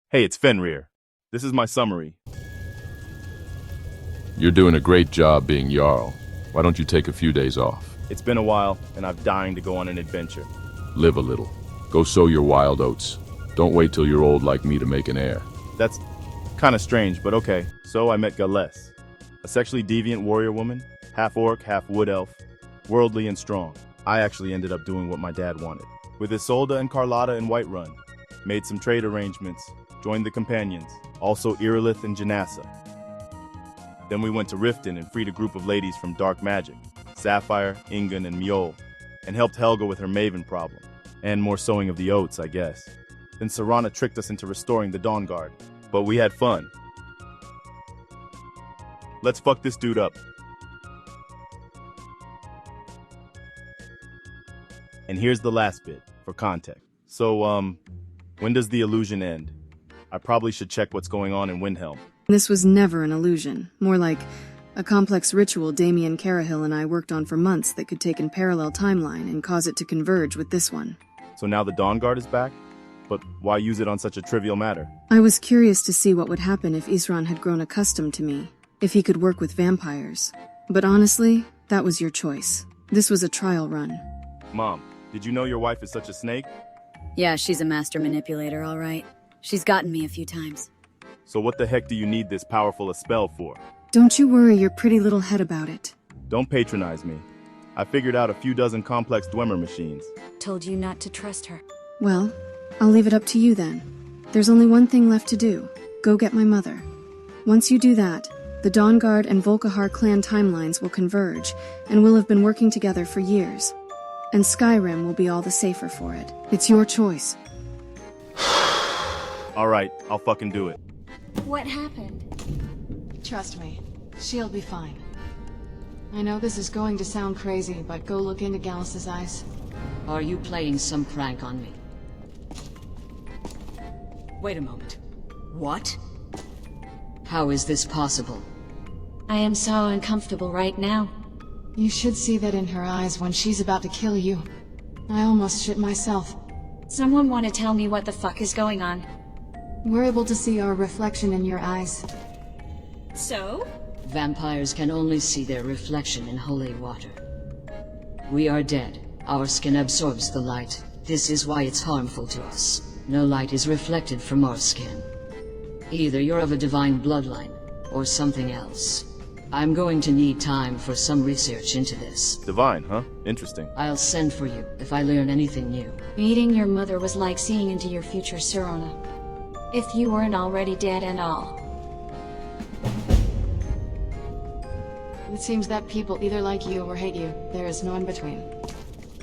Hey, it's Fenrir. This is my summary. You're doing a great job being Jarl. Why don't you take a few days off? It's been a while, and I'm dying to go on an adventure. Live a little. Go sow your wild oats. Don't wait till you're old like me to make an heir. That's kind of strange, but okay. So I met Galesse, a sexually deviant warrior woman, half orc, half wood elf, worldly and strong. I actually ended up doing what my dad wanted. With Isolde and Carlotta in Whiterun, made some trade arrangements, joined the companions, also Irilith and Janassa. Then we went to Riften and freed a group of ladies from dark magic, Sapphire, Ingun, and Mjol, and helped Helga with her maven problem, and more sowing of the oats, I guess. Then Serana tricked us into restoring the Dawn Guard, but we had fun. Let's fuck this dude up. And here's the last bit, for context. So, when does the illusion end? I probably should check what's going on in Windhelm. This was never an illusion, more like a complex ritual Damien Carahill and I worked on for months that could take in parallel timeline and cause it to converge with this one. So now the Dawn Guard is back? But why use it on such a trivial matter? I was curious to see what would happen if Isran had grown accustomed to me, if he could work with vampires. But honestly, that was your choice. This was a trial run. Mom, did you know your wife is such a snake? Yeah, she's a master manipulator, all right. She's gotten me a few times. So what the heck do you need this powerful a spell for? Don't you worry your pretty little head about it. Don't patronize me. I figured out a few dozen complex Dwemer machines. Told you not to trust her. Well, I'll leave it up to you then. There's only one thing left to do. Go get my mother. Once you do that, the Dawn Guard and Volkihar clan timelines will converge, and we'll have been working together for years. And Skyrim will be all the safer for it. It's your choice. Alright, I'll fucking do it. What happened? Trust me, she'll be fine. I know this is going to sound crazy, but go look into Galesse's eyes. Are you playing some prank on me? Wait a moment. What? How is this possible? I am so uncomfortable right now. You should see that in her eyes when she's about to kill you. I almost shit myself. Someone want to tell me what the fuck is going on? We're able to see our reflection in your eyes. So? Vampires can only see their reflection in holy water. We are dead. Our skin absorbs the light. This is why it's harmful to us. No light is reflected from our skin. Either you're of a divine bloodline, or something else. I'm going to need time for some research into this. Divine, huh? Interesting. I'll send for you if I learn anything new. Meeting your mother was like seeing into your future, Serana. If you weren't already dead and all. It seems that people either like you or hate you. There is no in between.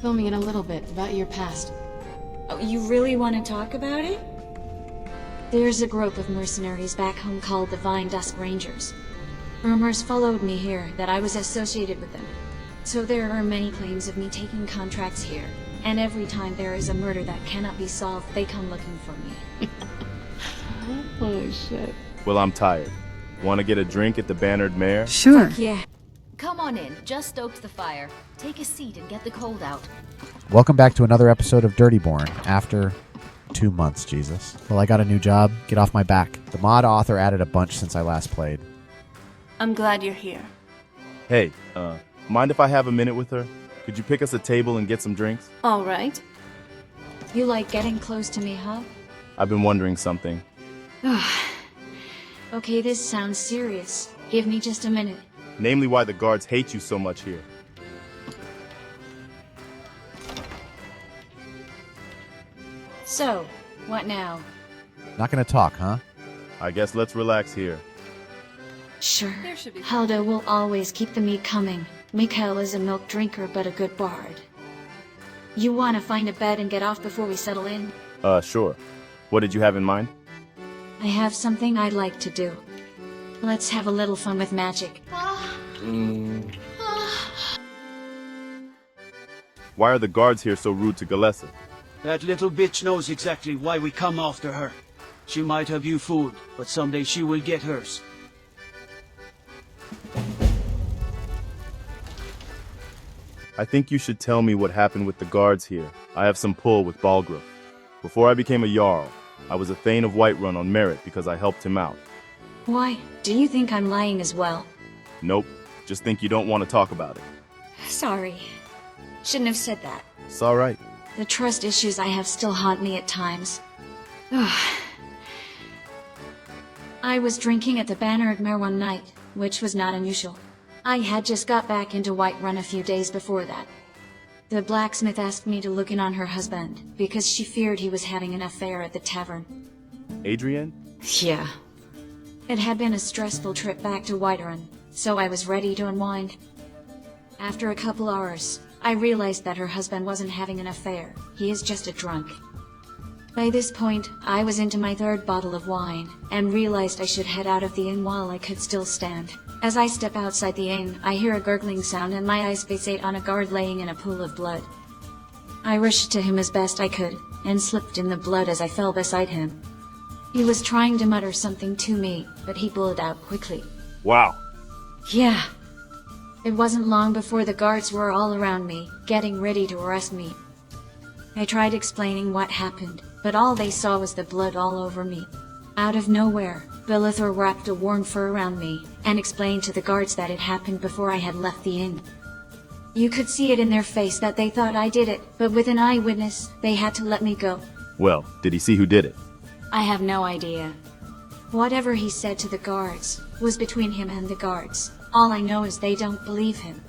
Fill me in a little bit about your past. Oh, you really want to talk about it? There's a group of mercenaries back home called the Vine Dusk Rangers. Rumors followed me here that I was associated with them. So there are many claims of me taking contracts here. And every time there is a murder that cannot be solved, they come looking for me. Holy shit. Well, I'm tired. Want to get a drink at the Bannered Mare? Sure. Yeah. Come on in, just stoked the fire. Take a seat and get the cold out. Welcome back to another episode of Dirtyborn after 2 months, Jesus. Well, I got a new job. Get off my back. The mod author added a bunch since I last played. I'm glad you're here. Hey, mind if I have a minute with her? Could you pick us a table and get some drinks? All right. You like getting close to me, huh? I've been wondering something. Okay, this sounds serious. Give me just a minute. Namely why the guards hate you so much here. So, what now? Not gonna talk, huh? I guess let's relax here. Sure. Haldo will always keep the meat coming. Mikhail is a milk drinker but a good bard. You want to find a bed and get off before we settle in? Sure. What did you have in mind? I have something I'd like to do. Let's have a little fun with magic. Why are the guards here so rude to Galesse? That little bitch knows exactly why we come after her. She might have you fooled, but someday she will get hers. I think you should tell me what happened with the guards here. I have some pull with Balgruuf. Before I became a Jarl, I was a Thane of Whiterun on merit because I helped him out. Why? Do you think I'm lying as well? Nope, just think you don't want to talk about it. Sorry. Shouldn't have said that. It's alright. The trust issues I have still haunt me at times. I was drinking at the Banner one night, which was not unusual. I had just got back into Whiterun a few days before that. The blacksmith asked me to look in on her husband, because she feared he was having an affair at the tavern. Adrienne? Yeah. It had been a stressful trip back to Whiterun, so I was ready to unwind. After a couple hours, I realized that her husband wasn't having an affair. He is just a drunk. By this point, I was into my third bottle of wine, and realized I should head out of the inn while I could still stand. As I step outside the inn, I hear a gurgling sound and my eyes fixate on a guard laying in a pool of blood. I rushed to him as best I could, and slipped in the blood as I fell beside him. He was trying to mutter something to me, but he blurted out quickly. Wow. Yeah. It wasn't long before the guards were all around me, getting ready to arrest me. I tried explaining what happened, but all they saw was the blood all over me. Out of nowhere, Belithor wrapped a warm fur around me, and explained to the guards that it happened before I had left the inn. You could see it in their face that they thought I did it, but with an eyewitness, they had to let me go. Well, did he see who did it? I have no idea. Whatever he said to the guards was between him and the guards. All I know is they don't believe him.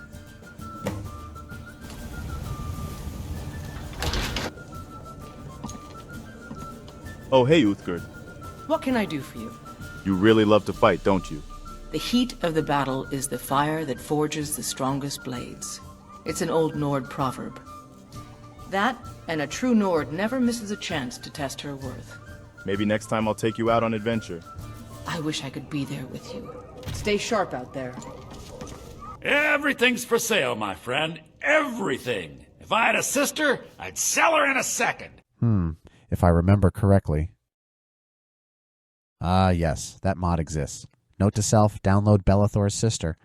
Oh, hey, Uthgerd. What can I do for you? You really love to fight, don't you? The heat of the battle is the fire that forges the strongest blades. It's an old Nord proverb. That, and a true Nord never misses a chance to test her worth. Maybe next time I'll take you out on adventure. I wish I could be there with you. Stay sharp out there. Everything's for sale, my friend. Everything. If I had a sister, I'd sell her in a second. If I remember correctly. Yes, that mod exists. Note to self, download Belithor's sister.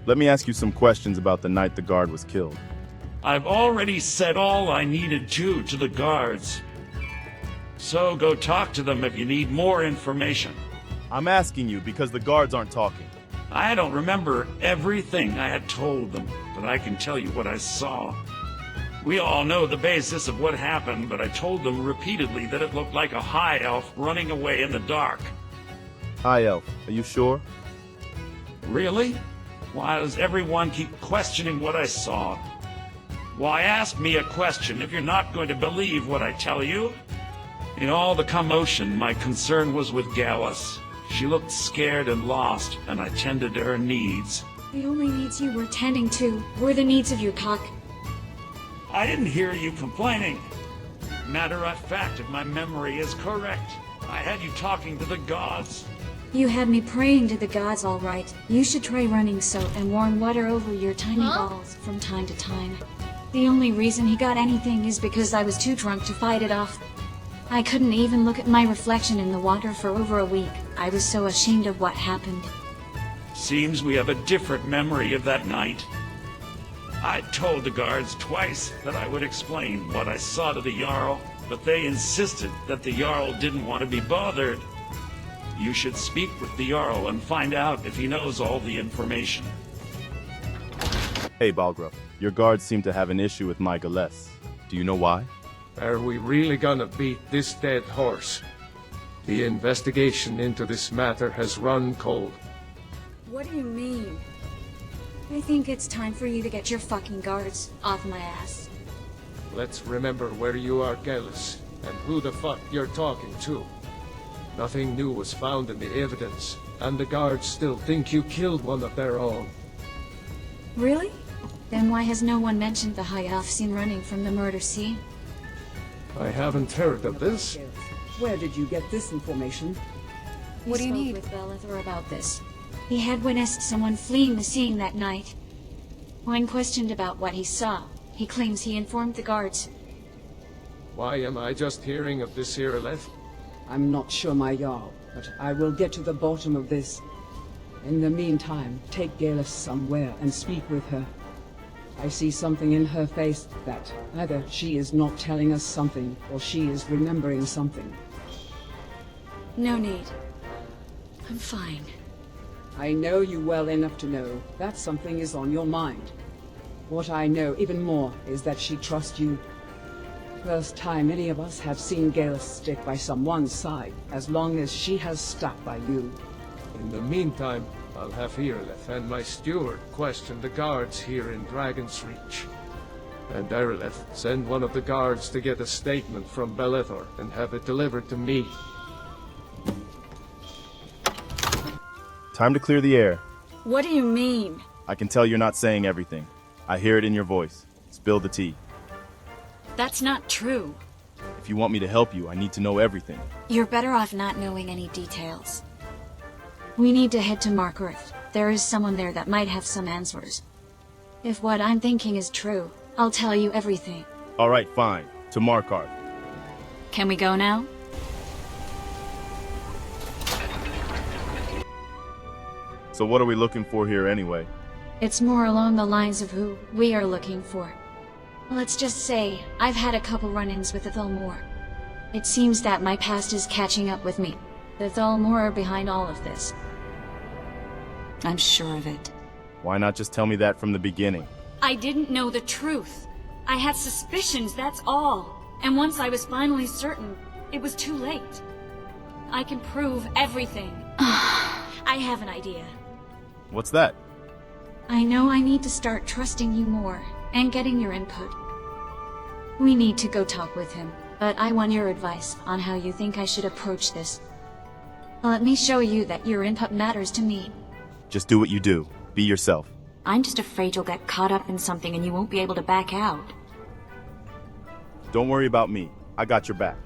Let me ask you some questions about the night the guard was killed. I've already said all I needed to the guards. So go talk to them if you need more information. I'm asking you because the guards aren't talking. I don't remember everything I had told them, but I can tell you what I saw. We all know the basis of what happened, but I told them repeatedly that it looked like a high elf running away in the dark. High elf, are you sure? Really? Why does everyone keep questioning what I saw? Why ask me a question if you're not going to believe what I tell you? In all the commotion, my concern was with Galesse. She looked scared and lost, and I tended to her needs. The only needs you were tending to were the needs of your cock. I didn't hear you complaining. Matter of fact, if my memory is correct, I had you talking to the gods. You had me praying to the gods, all right. You should try running soap and warm water over your tiny balls from time to time. The only reason he got anything is because I was too drunk to fight it off. I couldn't even look at my reflection in the water for over a week. I was so ashamed of what happened. Seems we have a different memory of that night. I told the guards twice that I would explain what I saw to the Jarl, but they insisted that the Jarl didn't want to be bothered. You should speak with the Jarl and find out if he knows all the information. Hey, Balgruuf, your guards seem to have an issue with my Galesse. Do you know why? Are we really gonna beat this dead horse? The investigation into this matter has run cold. What do you mean? I think it's time for you to get your fucking guards off my ass. Let's remember where you are, Galesse, and who the fuck you're talking to. Nothing new was found in the evidence, and the guards still think you killed one of their own. Really? Then why has no one mentioned the high elf seen running from the murder scene? I haven't heard of this. Where did you get this information? What do you need? With Belithor about this. He had witnessed someone fleeing the scene that night. When questioned about what he saw, he claims he informed the guards. Why am I just hearing of this here, Leth? I'm not sure, my Jarl, but I will get to the bottom of this. In the meantime, take Galesse somewhere and speak with her. I see something in her face that either she is not telling us something or she is remembering something. No need. I'm fine. I know you well enough to know that something is on your mind. What I know even more is that she trusts you. First time any of us have seen Galesse stick by someone's side, as long as she has stuck by you. In the meantime, I'll have Ireleth and my steward question the guards here in Dragon's Reach. And Ireleth, send one of the guards to get a statement from Belethor and have it delivered to me. Time to clear the air. What do you mean? I can tell you're not saying everything. I hear it in your voice. Spill the tea. That's not true. If you want me to help you, I need to know everything. You're better off not knowing any details. We need to head to Markarth. There is someone there that might have some answers. If what I'm thinking is true, I'll tell you everything. All right, fine. To Markarth. Can we go now? So what are we looking for here anyway? It's more along the lines of who we are looking for. Let's just say, I've had a couple run-ins with the Thalmor. It seems that my past is catching up with me. The Thalmor are behind all of this. I'm sure of it. Why not just tell me that from the beginning? I didn't know the truth. I had suspicions, that's all. And once I was finally certain, it was too late. I can prove everything. I have an idea. What's that? I know I need to start trusting you more, and getting your input. We need to go talk with him, but I want your advice on how you think I should approach this. Let me show you that your input matters to me. Just do what you do. Be yourself. I'm just afraid you'll get caught up in something and you won't be able to back out. Don't worry about me. I got your back.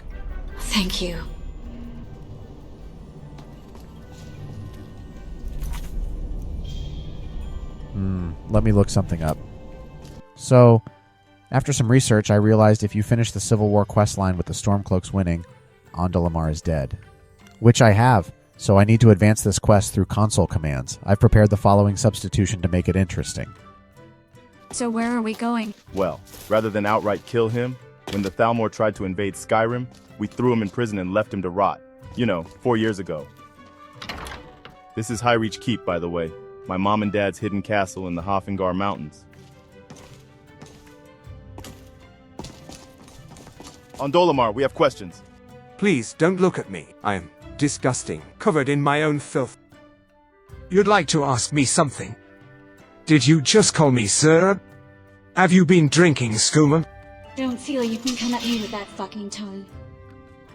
Thank you. Let me look something up. So, after some research, I realized if you finish the Civil War questline with the Stormcloaks winning, Ondolemar is dead. Which I have, so I need to advance this quest through console commands. I've prepared the following substitution to make it interesting. So where are we going? Well, rather than outright kill him, when the Thalmor tried to invade Skyrim, we threw him in prison and left him to rot. 4 years ago. This is Highreach Keep, by the way. My mom and dad's hidden castle in the Hofengar Mountains. Ondolemar, we have questions. Please don't look at me. I am disgusting, covered in my own filth. You'd like to ask me something? Did you just call me sir? Have you been drinking, skooma? Don't feel you can come at me with that fucking tone.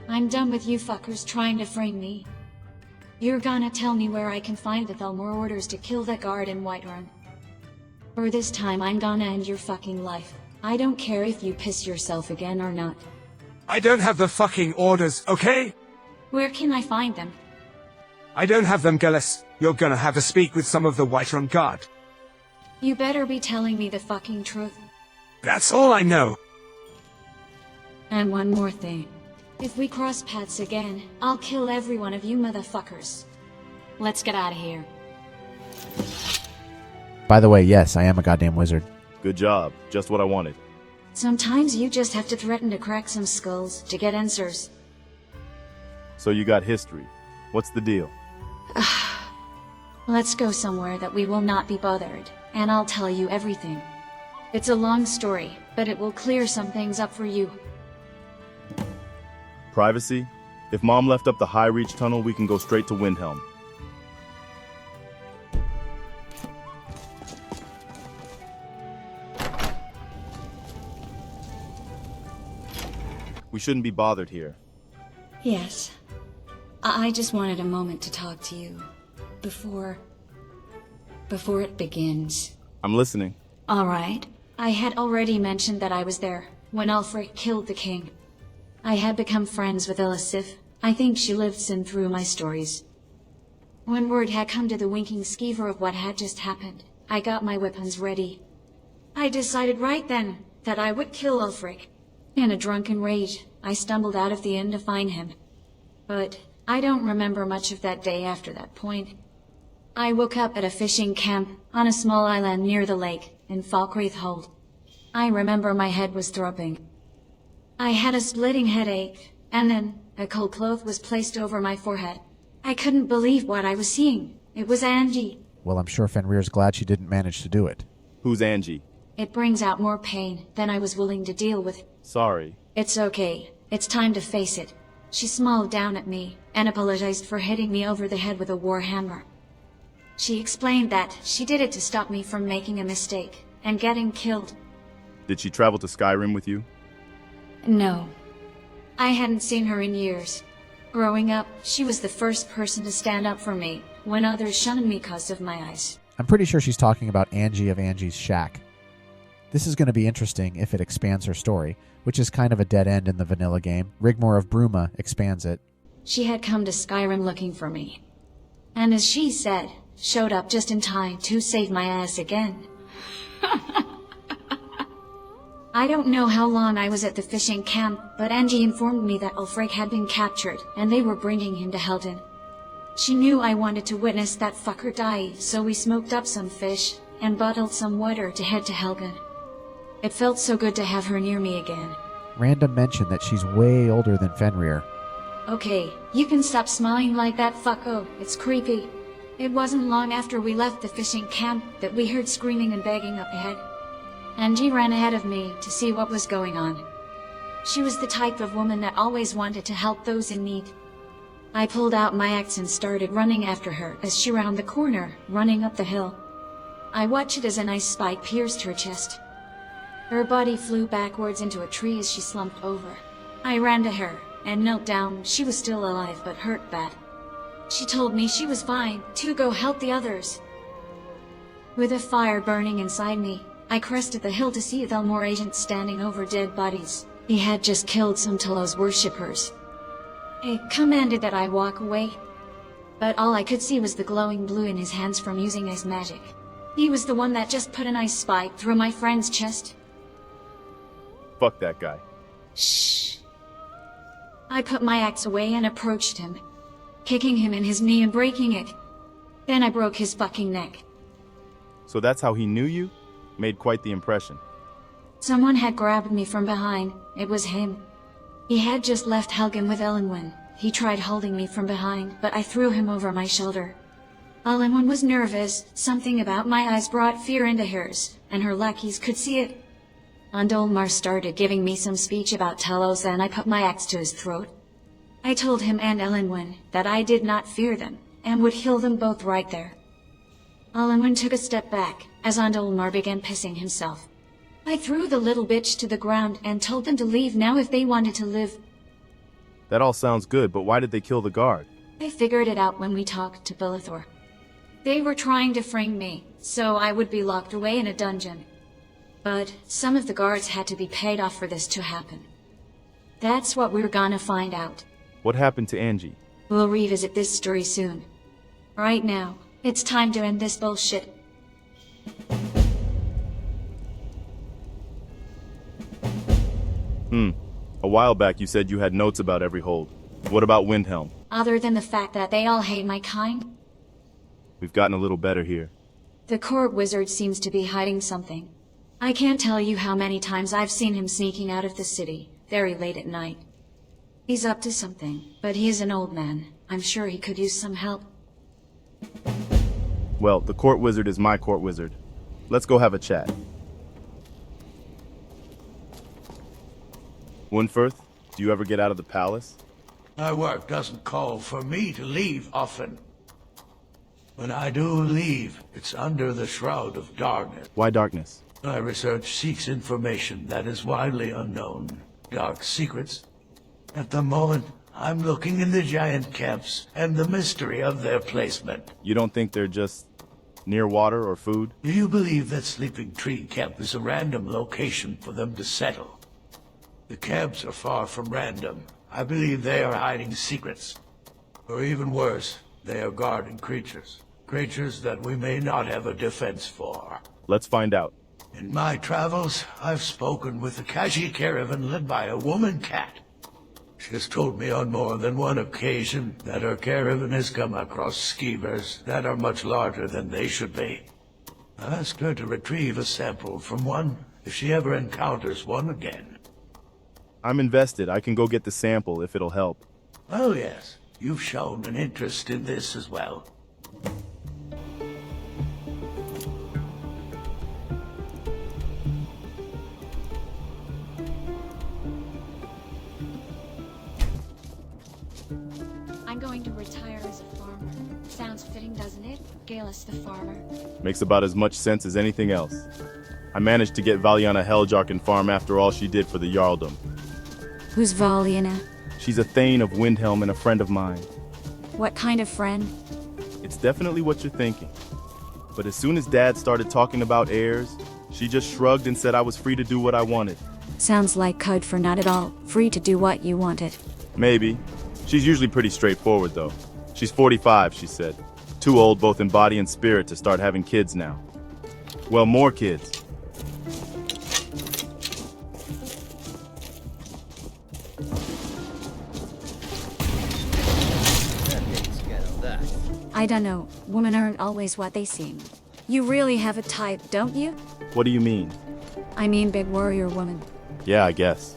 I'm done with you fuckers trying to frame me. You're gonna tell me where I can find the Thalmor orders to kill the guard in Whiterun. Or this time I'm gonna end your fucking life. I don't care if you piss yourself again or not. I don't have the fucking orders, okay? Where can I find them? I don't have them, Galesse. You're gonna have to speak with some of the Whiterun guard. You better be telling me the fucking truth. That's all I know. And one more thing. If we cross paths again, I'll kill every one of you motherfuckers. Let's get out of here. By the way, yes, I am a goddamn wizard. Good job. Just what I wanted. Sometimes you just have to threaten to crack some skulls to get answers. So you got history. What's the deal? Let's go somewhere that we will not be bothered, and I'll tell you everything. It's a long story, but it will clear some things up for you. Privacy? If Mom left up the Highreach tunnel, we can go straight to Windhelm. We shouldn't be bothered here. Yes. I just wanted a moment to talk to you. Before it begins. I'm listening. Alright. I had already mentioned that I was there when Ulfric killed the king. I had become friends with Elisif. I think she lives in through my stories. When word had come to the winking skeever of what had just happened, I got my weapons ready. I decided right then that I would kill Ulfric. In a drunken rage, I stumbled out of the inn to find him. But I don't remember much of that day after that point. I woke up at a fishing camp on a small island near the lake in Falkreath Hold. I remember my head was throbbing. I had a splitting headache, and then A cold cloth was placed over my forehead. I couldn't believe what I was seeing. It was Angie. Well, I'm sure Fenrir's glad she didn't manage to do it. Who's Angie? It brings out more pain than I was willing to deal with. Sorry. It's okay. It's time to face it. She smiled down at me and apologized for hitting me over the head with a warhammer. She explained that she did it to stop me from making a mistake and getting killed. Did she travel to Skyrim with you? No. I hadn't seen her in years. Growing up, she was the first person to stand up for me when others shunned me because of my eyes. I'm pretty sure she's talking about Angie of Angie's Shack. This is going to be interesting if it expands her story, which is kind of a dead end in the vanilla game. Rigmor of Bruma expands it. She had come to Skyrim looking for me. And as she said, showed up just in time to save my ass again. I don't know how long I was at the fishing camp, but Angie informed me that Ulfric had been captured, and they were bringing him to Helden. She knew I wanted to witness that fucker die, so we smoked up some fish and bottled some water to head to Helgen. It felt so good to have her near me again. Random mention that she's way older than Fenrir. Okay, you can stop smiling like that, fucko. It's creepy. It wasn't long after we left the fishing camp that we heard screaming and begging up ahead. Angie ran ahead of me to see what was going on. She was the type of woman that always wanted to help those in need. I pulled out my axe and started running after her as she rounded the corner, running up the hill. I watched as an ice spike pierced her chest. Her body flew backwards into a tree as she slumped over. I ran to her and knelt down. She was still alive but hurt bad. She told me she was fine to go help the others. With a fire burning inside me, I crested the hill to see Thalmor agent standing over dead bodies. He had just killed some Talos worshippers. He commanded that I walk away, but all I could see was the glowing blue in his hands from using his magic. He was the one that just put an ice spike through my friend's chest. Fuck that guy. Shh. I put my axe away and approached him, kicking him in his knee and breaking it. Then I broke his fucking neck. So that's how he knew you? Made quite the impression. Someone had grabbed me from behind. It was him. He had just left Helgen with Elenwen. He tried holding me from behind, but I threw him over my shoulder. Elenwen was nervous. Something about my eyes brought fear into hers, and her lackeys could see it. Ondolemar started giving me some speech about Talos, and I put my axe to his throat. I told him and Elenwen that I did not fear them, and would heal them both right there. Elenwen took a step back, as Ondolemar began pissing himself. I threw the little bitch to the ground and told them to leave now if they wanted to live. That all sounds good, but why did they kill the guard? I figured it out when we talked to Belethor. They were trying to frame me, so I would be locked away in a dungeon. But some of the guards had to be paid off for this to happen. That's what we're gonna find out. What happened to Angie? We'll revisit this story soon. Right now, it's time to end this bullshit. A while back you said you had notes about every hold. What about Windhelm? Other than the fact that they all hate my kind, We've gotten a little better here. the court wizard seems to be hiding something. I can't tell you how many times I've seen him sneaking out of the city, very late at night. He's up to something, but he is an old man. I'm sure he could use some help. Well, the court wizard is my court wizard. Let's go have a chat. Wuunferth, do you ever get out of the palace? My work doesn't call for me to leave often. When I do leave, it's under the shroud of darkness. Why darkness? My research seeks information that is widely unknown. Dark secrets. At the moment, I'm looking in the giant camps and the mystery of their placement. You don't think they're just near water or food? Do you believe that Sleeping Tree Camp is a random location for them to settle? The camps are far from random. I believe they are hiding secrets. Or even worse, they are guarding creatures. Creatures that we may not have a defense for. Let's find out. In my travels, I've spoken with a Kashi caravan led by a woman-cat. She has told me on more than one occasion that her caravan has come across Skeevers that are much larger than they should be. I asked her to retrieve a sample from one if she ever encounters one again. I'm invested. I can go get the sample if it'll help. Oh yes, you've shown an interest in this as well. I'm going to retire as a farmer. Sounds fitting, doesn't it? Galesse the farmer. Makes about as much sense as anything else. I managed to get Valiana Heljarken farm after all she did for the Jarldom. Who's Valiana? She's a Thane of Windhelm and a friend of mine. What kind of friend? It's definitely what you're thinking. But as soon as Dad started talking about heirs, she just shrugged and said I was free to do what I wanted. Sounds like code for not at all. Free to do what you wanted. Maybe. She's usually pretty straightforward, though. She's 45, she said. Too old both in body and spirit to start having kids now. Well, more kids. I don't know. Women aren't always what they seem. You really have a type, don't you? What do you mean? I mean big warrior woman. Yeah, I guess.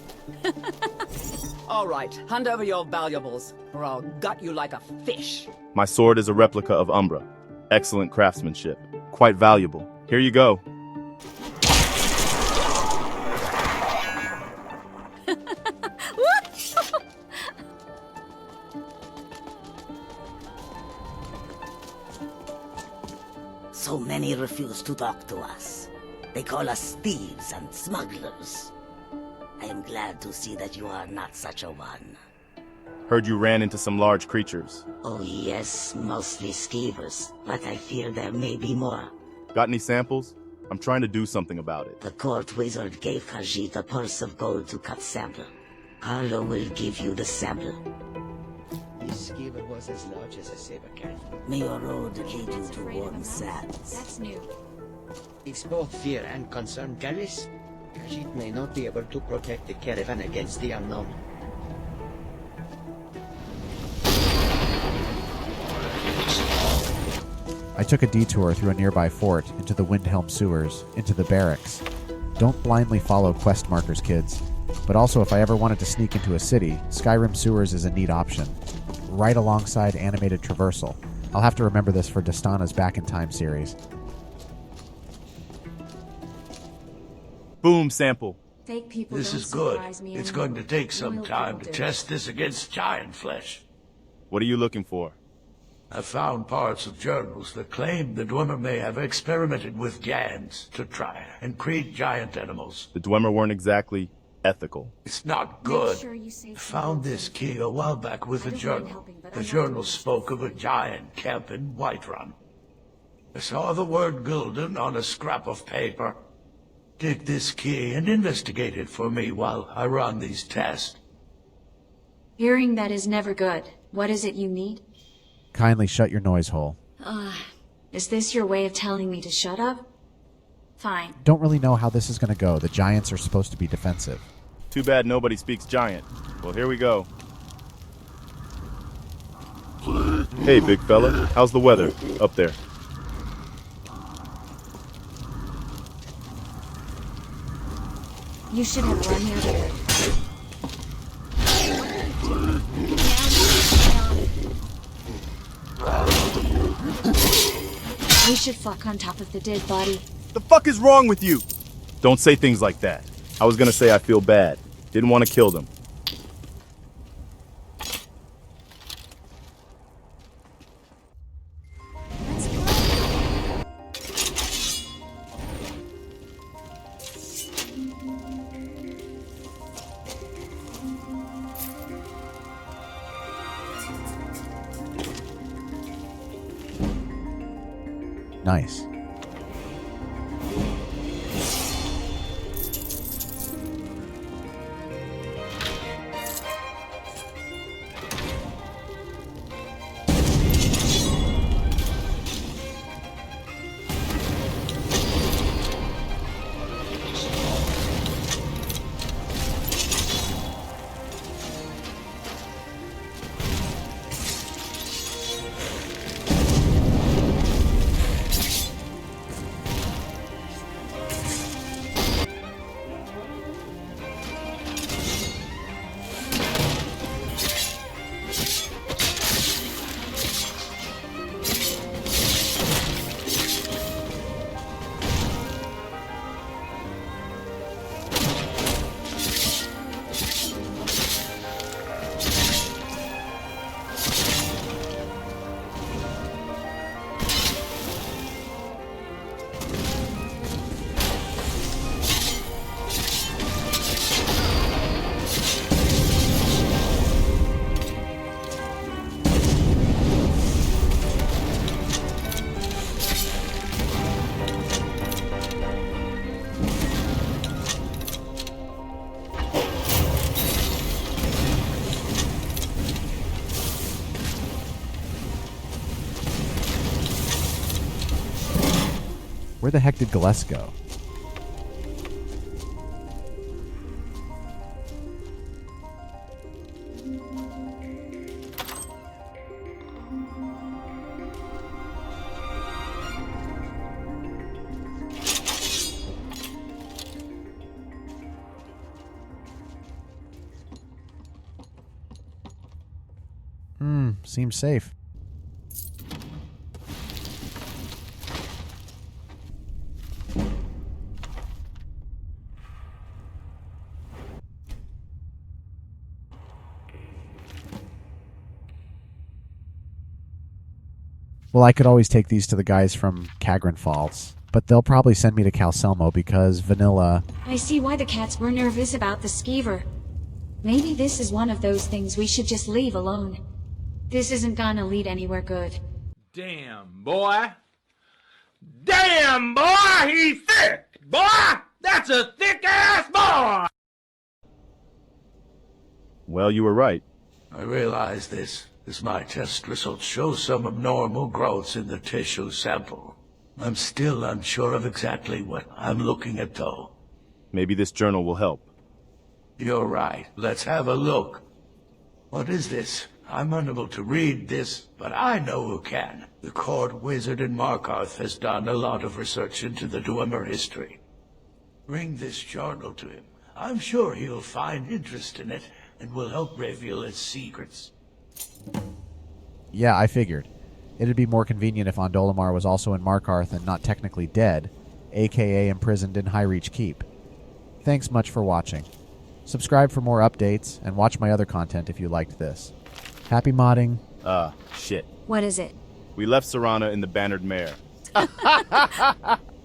All right, hand over your valuables, or I'll gut you like a fish. My sword is a replica of Umbra. Excellent craftsmanship. Quite valuable. Here you go. So many refuse to talk to us. They call us thieves and smugglers. I am glad to see that you are not such a one. Heard you ran into some large creatures. Oh yes, mostly Skeevers, but I fear there may be more. Got any samples? I'm trying to do something about it. The court wizard gave Khajiit a purse of gold to cut sample. Carlo will give you the sample. This Skeever was as large as a saber cat. May your road lead you to warm sands. That's new. It's both fear and concern, Galesse. Khajiit may not be able to protect the caravan against the unknown. I took a detour through a nearby fort, into the Windhelm sewers, into the barracks. Don't blindly follow quest markers, kids. But also, if I ever wanted to sneak into a city, Skyrim sewers is a neat option. Right alongside animated traversal. I'll have to remember this for Dastana's Back in Time series. Boom, sample. Fake people This don't is good. surprise me It's anymore. going to take some Loyal time people to do. test this against giant flesh. What are you looking for? I found parts of journals that claim the Dwemer may have experimented with Gans to try and create giant animals. The Dwemer weren't exactly ethical. It's not good. sure you say I found this key a while back with a journal. The journal spoke of a giant camp in Whiterun. I saw the word Gulden on a scrap of paper. Take this key and investigate it for me while I run these tests. Hearing that is never good. What is it you need? Kindly shut your noise hole. Is this your way of telling me to shut up? Fine. Don't really know how this is going to go. The giants are supposed to be defensive. Too bad nobody speaks giant. Well, here we go. Hey, big fella. How's the weather up there? You should have run here. We should fuck on top of the dead body. The fuck is wrong with you? Don't say things like that. I was gonna say I feel bad. Didn't want to kill them. Nice. Where the heck did Galesse go? Seems safe. Well, I could always take these to the guys from Cagran Falls, but they'll probably send me to Calselmo because Vanilla... I see why the cats were nervous about the skeever. Maybe this is one of those things we should just leave alone. This isn't gonna lead anywhere good. Damn, boy. Damn, boy, he's thick! Boy, that's a thick-ass boy! Well, you were right. I realize this. My test results show some abnormal growths in the tissue sample. I'm still unsure of exactly what I'm looking at, though. Maybe this journal will help. You're right. Let's have a look. What is this? I'm unable to read this, but I know who can. The court wizard in Markarth has done a lot of research into the Dwemer history. Bring this journal to him. I'm sure he'll find interest in it and will help reveal its secrets. Yeah, I figured. It'd be more convenient if Ondolemar was also in Markarth and not technically dead, aka imprisoned in Highreach Keep. Thanks much for watching. Subscribe for more updates, and watch my other content if you liked this. Happy modding. Shit. What is it? We left Serana in the Bannered Mare.